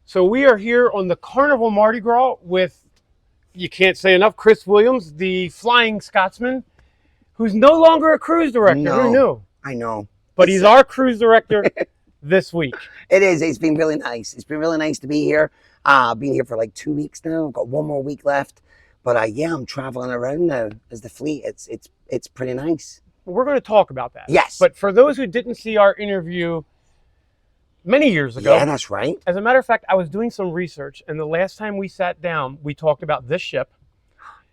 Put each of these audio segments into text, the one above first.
So we are here on the Carnival Mardi Gras with, you can't say enough, Chris Williams, the Flying Scotsman, who's no longer a cruise director. Who No, knew? I know. But he's our cruise director this week. It is. It's been really nice. It's been really nice to be here. I've been here for like 2 weeks now. I've got one more week left. But yeah, I'm traveling around now as the fleet. It's pretty nice. We're going to talk about that. Yes. But for those who didn't see our interview many years ago. Yeah, that's right. As a matter of fact, I was doing some research, and the last time we sat down, we talked about this ship.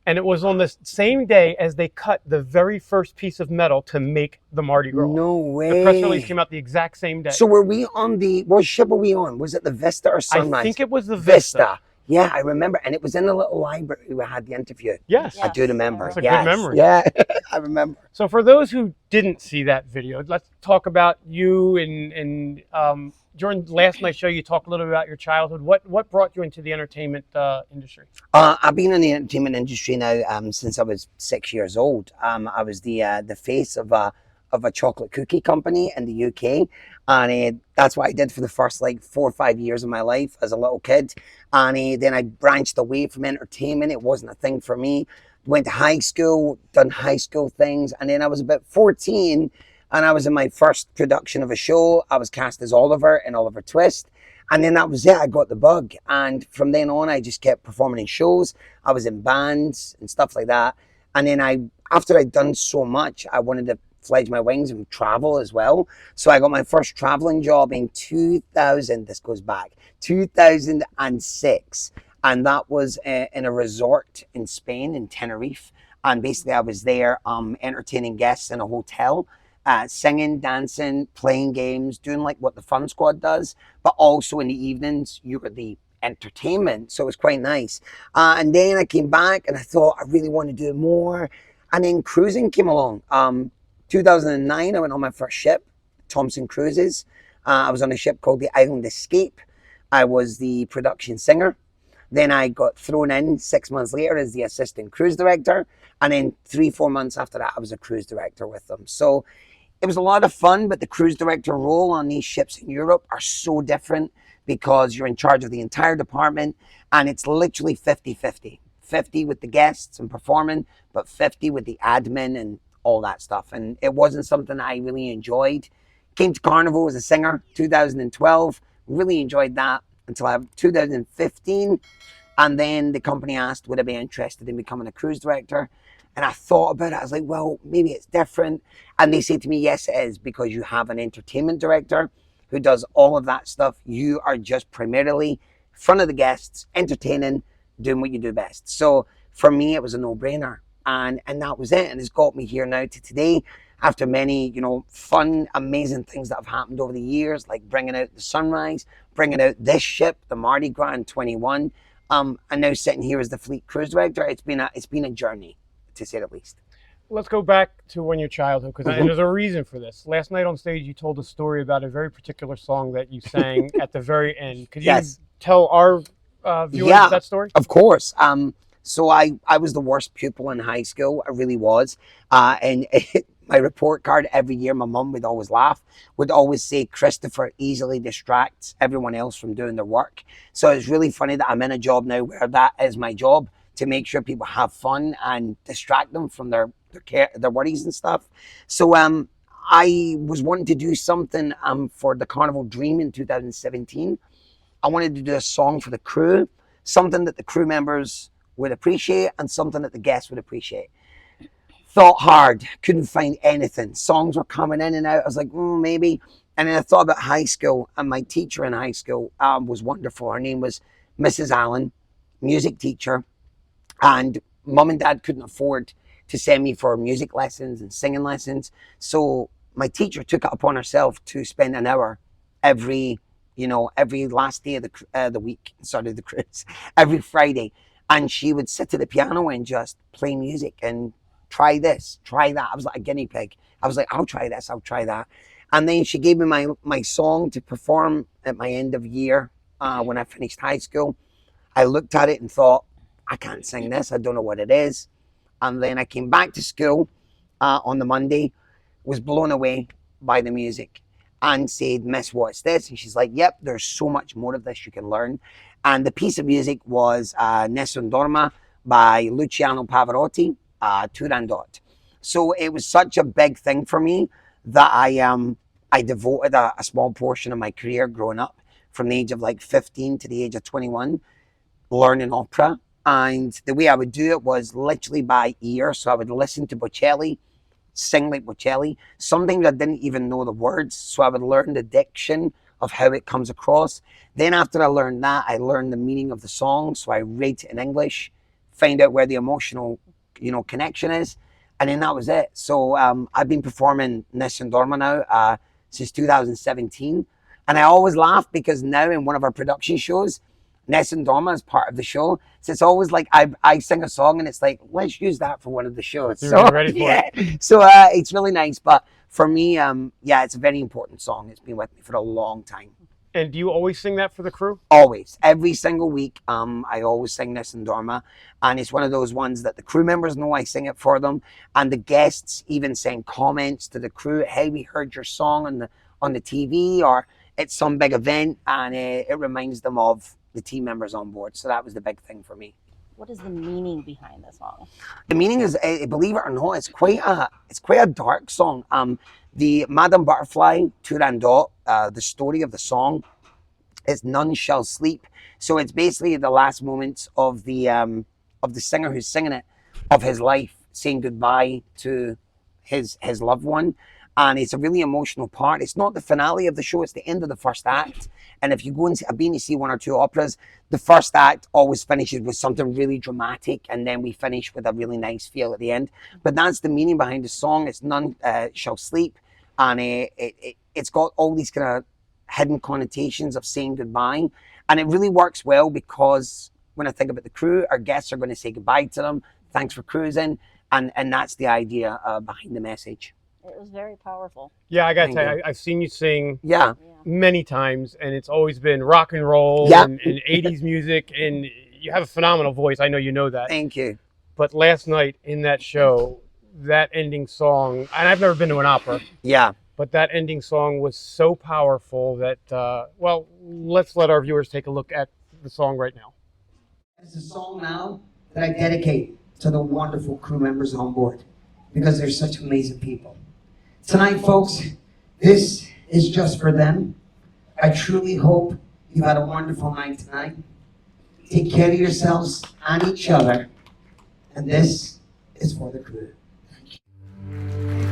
And it was on the same day as they cut the very first piece of metal to make the Mardi Gras. No way. The press release came out the exact same day. So were we on what ship were we on? Was it the Vista or Sunrise? I think it was the Vista. Yeah, I remember. And it was in the little library we had the interview. Yes. I do remember. That's a good memory. Yeah, I remember. So for those who didn't see that video, let's talk about you and during last night's show, you talked a little bit about your childhood. What brought you into the entertainment industry? I've been in the entertainment industry now since I was 6 years old. I was the face of a chocolate cookie company in the UK, and that's what I did for the first like 4 or 5 years of my life as a little kid. And then I branched away from entertainment. It wasn't a thing for me. Went to high school, done high school things, and then I was about 14. And I was in my first production of a show. I was cast as Oliver in Oliver Twist. And then that was it. I got the bug. And from then on, I just kept performing in shows. I was in bands and stuff like that. And then after I'd done so much, I wanted to fledge my wings and travel as well. So I got my first traveling job in 2000. This goes back, 2006. And that was in a resort in Spain, in Tenerife. And basically I was there entertaining guests in a hotel. Singing, dancing, playing games, doing like what the Fun Squad does, but also in the evenings, you were the entertainment. So it was quite nice. And then I came back and I thought I really want to do more. And then cruising came along. 2009, I went on my first ship, Thompson Cruises. I was on a ship called the Island Escape. I was the production singer. Then I got thrown in 6 months later as the assistant cruise director. And then 3-4 months after that, I was a cruise director with them. So it was a lot of fun, but the cruise director role on these ships in Europe are so different because you're in charge of the entire department and it's literally 50-50. 50 with the guests and performing, but 50 with the admin and all that stuff. And it wasn't something I really enjoyed. Came to Carnival as a singer, 2012. Really enjoyed that until 2015. And then the company asked, would I be interested in becoming a cruise director? And I thought about it. I was like, well, maybe it's different. And they said to me, yes, it is, because you have an entertainment director who does all of that stuff. You are just primarily in front of the guests, entertaining, doing what you do best. So for me, it was a no-brainer. And that was it. And it's got me here now to today, after many, fun, amazing things that have happened over the years, like bringing out the Sunrise, bringing out this ship, the Mardi Gras in 21. And now sitting here as the fleet cruise director, it's been a journey, to say the least. Let's go back to when your childhood, because there's a reason for this. Last night on stage, you told a story about a very particular song that you sang at the very end. Could you tell our viewers that story? Of course. So I was the worst pupil in high school. I really was. And my report card every year, my mum would always laugh, would always say, Christopher easily distracts everyone else from doing their work. So it's really funny that I'm in a job now where that is my job, to make sure people have fun and distract them from their worries and stuff. So I was wanting to do something for the Carnival Dream in 2017. I wanted to do a song for the crew, something that the crew members would appreciate and something that the guests would appreciate. Thought hard, couldn't find anything. Songs were coming in and out. I was like, maybe. And then I thought about high school, and my teacher in high school was wonderful. Her name was Mrs. Allen, music teacher. And mum and dad couldn't afford to send me for music lessons and singing lessons. So my teacher took it upon herself to spend an hour every last day of the week, sorry, the cruise, every Friday. And she would sit at the piano and just play music and try this, try that. I was like a guinea pig. I was like, I'll try this, I'll try that. And then she gave me my song to perform at my end of year when I finished high school. I looked at it and thought, I can't sing this. I don't know what it is. And then I came back to school on the Monday, was blown away by the music. and said, "Miss, what's this?" And she's like, "Yep, there's so much more of this you can learn." And the piece of music was Nessun Dorma by Luciano Pavarotti, Turandot. So it was such a big thing for me that I devoted a small portion of my career growing up from the age of like 15 to the age of 21 learning opera. And the way I would do it was literally by ear. So I would listen to Bocelli, sing like Bocelli. Sometimes I didn't even know the words, so I would learn the diction of how it comes across. Then after I learned that, I learned the meaning of the song. So I read it in English, find out where the emotional, connection is. And then that was it. So I've been performing Nessun Dorma now since 2017. And I always laugh because now in one of our production shows, Nessun Dorma is part of the show. So it's always like I sing a song and it's like, let's use that for one of the shows. You're ready for it. So it's really nice. But for me, it's a very important song. It's been with me for a long time. And do you always sing that for the crew? Always. Every single week, I always sing Nessun Dorma. And it's one of those ones that the crew members know I sing it for them. And the guests even send comments to the crew, "Hey, we heard your song on the TV," or it's some big event, and it reminds them of the team members on board. So that was the big thing for me. What is the meaning behind the song? The meaning is, believe it or not, it's quite a dark song. The Madame Butterfly, Turandot, the story of the song is "None shall sleep." So it's basically the last moments of the singer who's singing it, of his life, saying goodbye to his loved one. And it's a really emotional part. It's not the finale of the show, it's the end of the first act. And if you go and see, I've been to see one or two operas, the first act always finishes with something really dramatic, and then we finish with a really nice feel at the end. But that's the meaning behind the song. It's "None shall sleep," and it's got all these kind of hidden connotations of saying goodbye. And it really works well because when I think about the crew, our guests are going to say goodbye to them. Thanks for cruising. And that's the idea behind the message. It was very powerful. Yeah, I gotta tell you, I've seen you sing many times, and it's always been rock and roll and 80s music, and you have a phenomenal voice. I know you know that. Thank you. But last night in that show, that ending song, and I've never been to an opera. Yeah. But that ending song was so powerful that, let's let our viewers take a look at the song right now. It's a song now that I dedicate to the wonderful crew members on board because they're such amazing people. Tonight, folks, this is just for them. I truly hope you've had a wonderful night tonight. Take care of yourselves and each other. And this is for the crew. Thank you.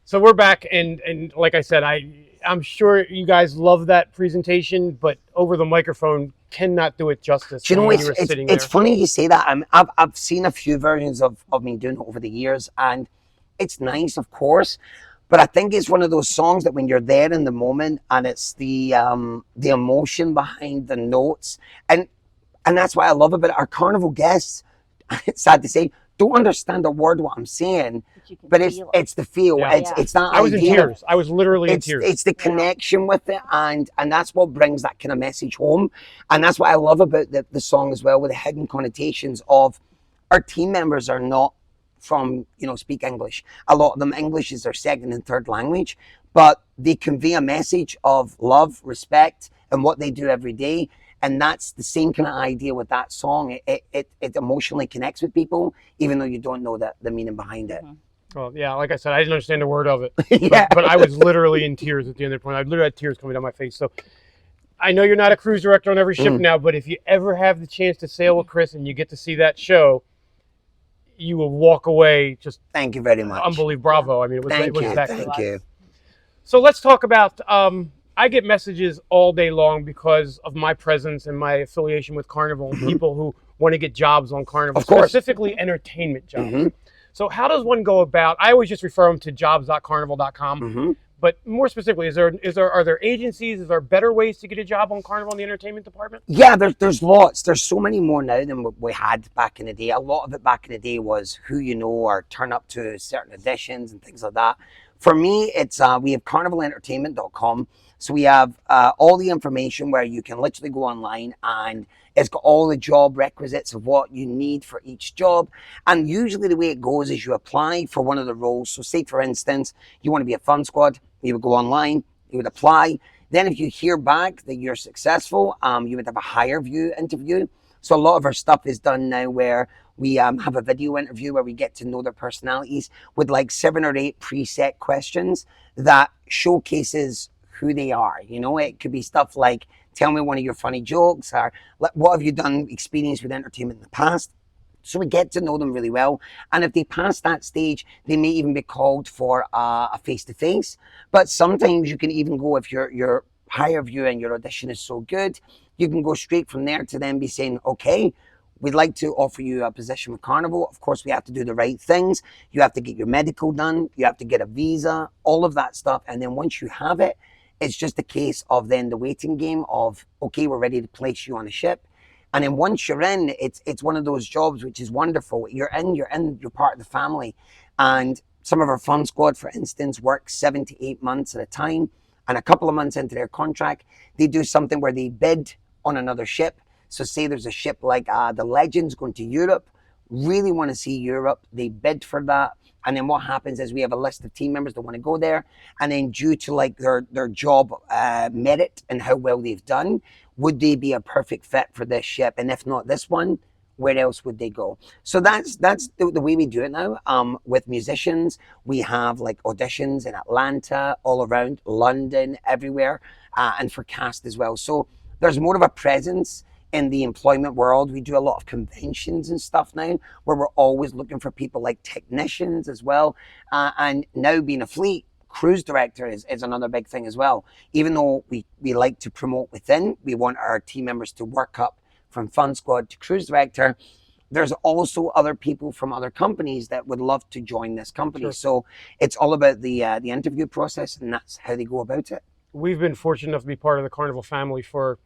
So we're back, and like I said, I'm sure you guys love that presentation, but over the microphone cannot do it justice. Do you know, it's it's funny you say that. I've seen a few versions of me doing it over the years, and it's nice, of course. But I think it's one of those songs that when you're there in the moment, and it's the emotion behind the notes, and that's what I love about it. Our carnival guests, it's sad to say, don't understand a word what I'm saying, but it's the feel. Yeah. It's that I was in idea. tears. I was literally in tears. It's the connection with it, and that's what brings that kind of message home. And that's what I love about the song as well, with the hidden connotations of our team members are not from, speak English. A lot of them, English is their second and third language, but they convey a message of love, respect, and what they do every day. And that's the same kind of idea with that song. It emotionally connects with people, even though you don't know the meaning behind it. Well, yeah, like I said, I didn't understand a word of it, Yeah. but I was literally in tears at the end of the point. I literally had tears coming down my face. So I know you're not a cruise director on every ship now, but if you ever have the chance to sail with Chris and you get to see that show, you will walk away just thank you very much. Unbelievable. Bravo. I mean, it was Thank that you. So let's talk about, I get messages all day long because of my presence and my affiliation with Carnival and people who want to get jobs on Carnival, specifically entertainment jobs. So how does one go about, I always just refer them to jobs.carnival.com, but more specifically, are there agencies, is there better ways to get a job on Carnival in the entertainment department? Yeah, there's lots. There's so many more now than we had back in the day. A lot of it back in the day was who you know or turn up to certain auditions and things like that. For me, it's we have carnivalentertainment.com. So we have all the information where you can literally go online, and it's got all the job requisites of what you need for each job. And usually the way it goes is you apply for one of the roles. So say, for instance, you want to be a fun squad, you would go online, you would apply. Then if you hear back that you're successful, you would have a higher view interview. So a lot of our stuff is done now where we have a video interview where we get to know their personalities with like 7 or 8 preset questions that showcases who they are. It could be stuff like, tell me one of your funny jokes, or what have you done experience with entertainment in the past? So we get to know them really well. And if they pass that stage, they may even be called for a face-to-face. But sometimes you can even go, if your higher view and your audition is so good, you can go straight from there to then be saying, okay, we'd like to offer you a position with Carnival. Of course, we have to do the right things. You have to get your medical done. You have to get a visa, all of that stuff. And then once you have it, it's just a case of then the waiting game of, okay, we're ready to place you on a ship. And then once you're in, it's one of those jobs which is wonderful. You're part of the family. And some of our fun squad, for instance, work 7 to 8 months at a time. And a couple of months into their contract, they do something where they bid on another ship. So say there's a ship like the Legends going to Europe, really want to see Europe. They bid for that. And then what happens is we have a list of team members that want to go there. And then due to like their job merit and how well they've done, would they be a perfect fit for this ship? And if not this one, where else would they go? So that's the way we do it now. With musicians, we have like auditions in Atlanta, all around London, everywhere, and for cast as well. So there's more of a presence in the employment world. We do a lot of conventions and stuff now where we're always looking for people like technicians as well. And now being a fleet cruise director is another big thing as well. Even though we like to promote within, we want our team members to work up from fun squad to cruise director. There's also other people from other companies that would love to join this company. Sure. So it's all about the interview process, and that's how they go about it. We've been fortunate enough to be part of the Carnival family for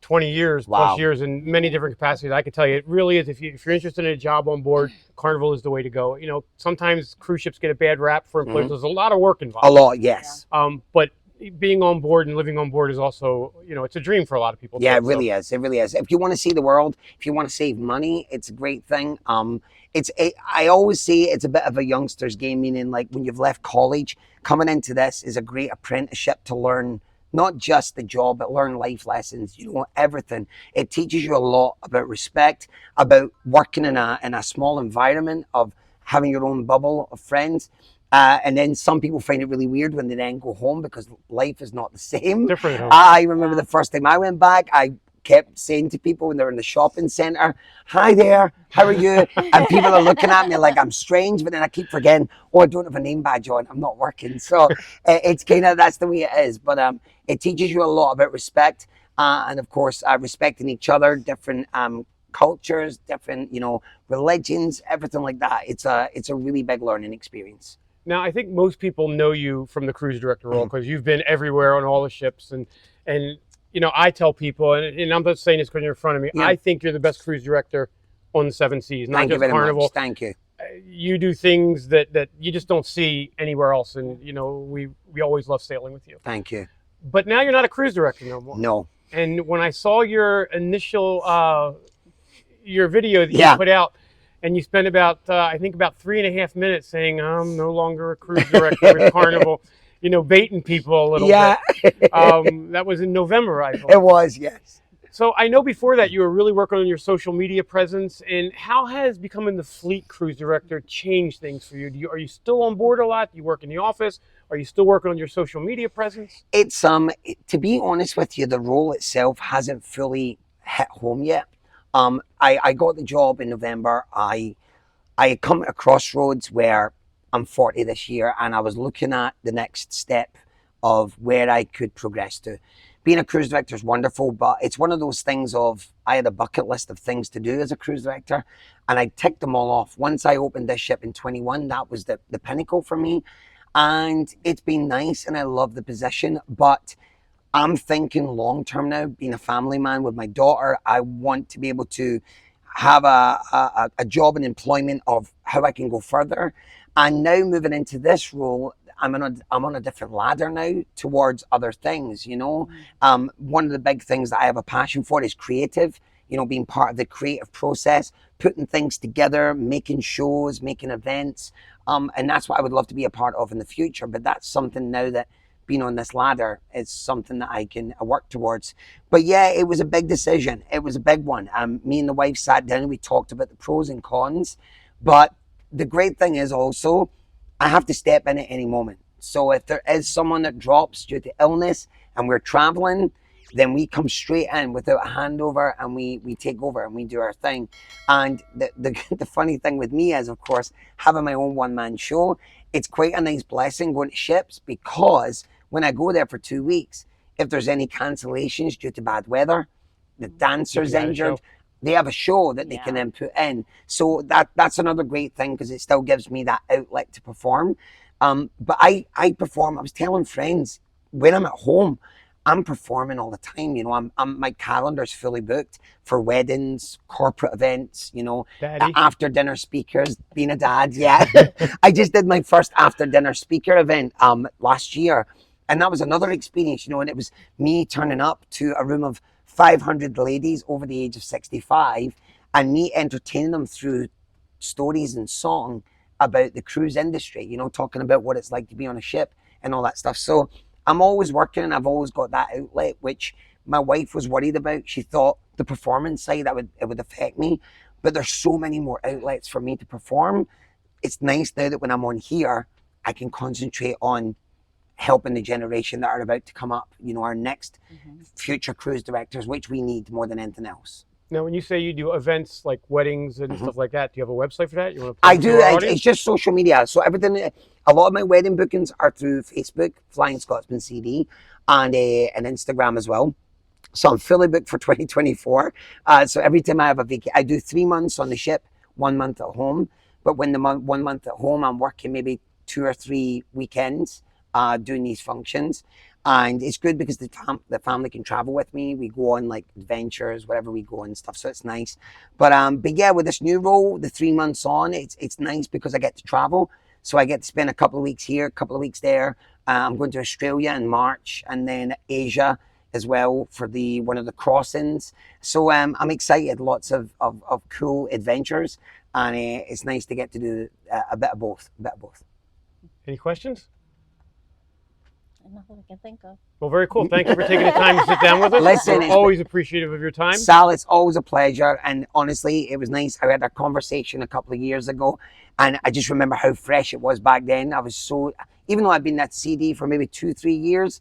20 years, plus years in many different capacities. I can tell you, it really is. If you're interested in a job on board, Carnival is the way to go. Sometimes cruise ships get a bad rap for employees. There's a lot of work involved. A lot, yes. But being on board and living on board is also, it's a dream for a lot of people. Yeah, it really is. It really is. If you want to see the world, if you want to save money, it's a great thing. I always say it's a bit of a youngster's game, meaning like when you've left college, coming into this is a great apprenticeship to learn not just the job, but learn life lessons, everything. It teaches you a lot about respect, about working in a small environment, of having your own bubble of friends. And then some people find it really weird when they then go home because life is not the same. Different. I remember the first time I went back, I kept saying to people when they were in the shopping centre, "Hi there, how are you?" And people are looking at me like I'm strange, but then I keep forgetting, oh, I don't have a name badge on, I'm not working. So it's kind of, that's the way it is. But it teaches you a lot about respect, and of course, respecting each other, different cultures, different, religions, everything like that. It's a really big learning experience. Now, I think most people know you from the cruise director role because you've been everywhere on all the ships. And I tell people, and I'm not saying this because you're in front of me, I think you're the best cruise director on the Seven Seas, not just Carnival. Much. Thank you. You do things that you just don't see anywhere else. And, we always love sailing with you. Thank you. But now you're not a cruise director no more. No. And when I saw your initial, your video that you put out, and you spent about 3.5 minutes saying, "I'm no longer a cruise director with Carnival," baiting people a little bit. That was in November, I thought. It was, yes. So I know before that you were really working on your social media presence. And how has becoming the fleet cruise director changed things for you? Are you still on board a lot? Do you work in the office? Are you still working on your social media presence? It's to be honest with you, the role itself hasn't fully hit home yet. I got the job in November. I had come to a crossroads where I'm 40 this year, and I was looking at the next step of where I could progress to. Being a cruise director is wonderful, but it's one of those things of, I had a bucket list of things to do as a cruise director, and I ticked them all off. Once I opened this ship in 21, that was the pinnacle for me. And it's been nice, and I love the position, but I'm thinking long term now, being a family man with my daughter. I want to be able to have a job and employment of how I can go further. And now moving into this role, I'm on a different ladder now towards other things, One of the big things that I have a passion for is creative, being part of the creative process, putting things together, making shows, making events. And that's what I would love to be a part of in the future. But that's something now that being on this ladder is something that I can work towards. But yeah, it was a big decision. It was a big one. Me and the wife sat down and we talked about the pros and cons. But the great thing is also, I have to step in at any moment. So if there is someone that drops due to illness and we're traveling, then we come straight in without a handover, and we take over and we do our thing. And the funny thing with me is, of course, having my own one-man show, it's quite a nice blessing going to ships, because when I go there for 2 weeks, if there's any cancellations due to bad weather, the dancer's injured, they have a show that they can then put in. So that's another great thing, because it still gives me that outlet to perform. But I perform. I was telling friends, when I'm at home, I'm performing all the time. My calendar's fully booked for weddings, corporate events, after dinner speakers, being a dad. Yeah. I just did my first after dinner speaker event last year. And that was another experience, and it was me turning up to a room of 500 ladies over the age of 65, and me entertaining them through stories and song about the cruise industry, talking about what it's like to be on a ship and all that stuff. So I'm always working, and I've always got that outlet, which my wife was worried about. She thought the performance side, it would affect me, but there's so many more outlets for me to perform. It's nice now that when I'm on here, I can concentrate on helping the generation that are about to come up, our next future cruise directors, which we need more than anything else. Now, when you say you do events like weddings and stuff like that, do you have a website for that? I do. It's just social media. So everything, a lot of my wedding bookings are through Facebook, Flying Scotsman CD, and Instagram as well. So I'm fully booked for 2024. So every time I have a vacation, I do 3 months on the ship, 1 month at home. But when 1 month at home, I'm working maybe 2 or 3 weekends doing these functions. And it's good because the family can travel with me. We go on like adventures, wherever we go and stuff. So it's nice. But yeah, with this new role, the 3 months on, it's nice because I get to travel. So I get to spend a couple of weeks here, a couple of weeks there. I'm going to Australia in March, and then Asia as well for one of the crossings. So I'm excited. Lots of cool adventures, and it's nice to get to do a bit of both. Any questions? Nothing I can think of. Well, very cool. Thank you for taking the time to sit down with us. Listen, we're always appreciative of your time. Sal, it's always a pleasure. And honestly, it was nice. I had a conversation a couple of years ago, and I just remember how fresh it was back then. I was even though I've been at CD for maybe 2-3 years,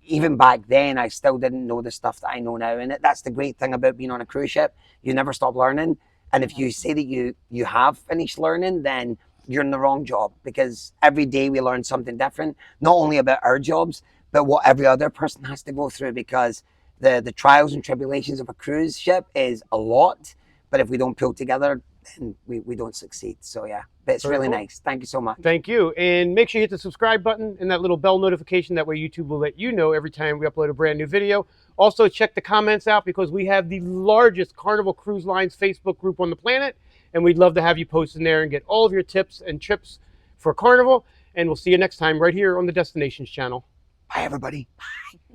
even back then, I still didn't know the stuff that I know now. And that's the great thing about being on a cruise ship. You never stop learning. And if you say that you have finished learning, then you're in the wrong job, because every day we learn something different, not only about our jobs, but what every other person has to go through, because the trials and tribulations of a cruise ship is a lot. But if we don't pull together, then we don't succeed. So yeah, but it's really nice. Thank you so much. Thank you. And make sure you hit the subscribe button and that little bell notification. That way YouTube will let you know every time we upload a brand new video. Also check the comments out, because we have the largest Carnival Cruise Lines Facebook group on the planet. And we'd love to have you post in there and get all of your tips and trips for Carnival. And we'll see you next time right here on the Destinations channel. Bye, everybody. Bye.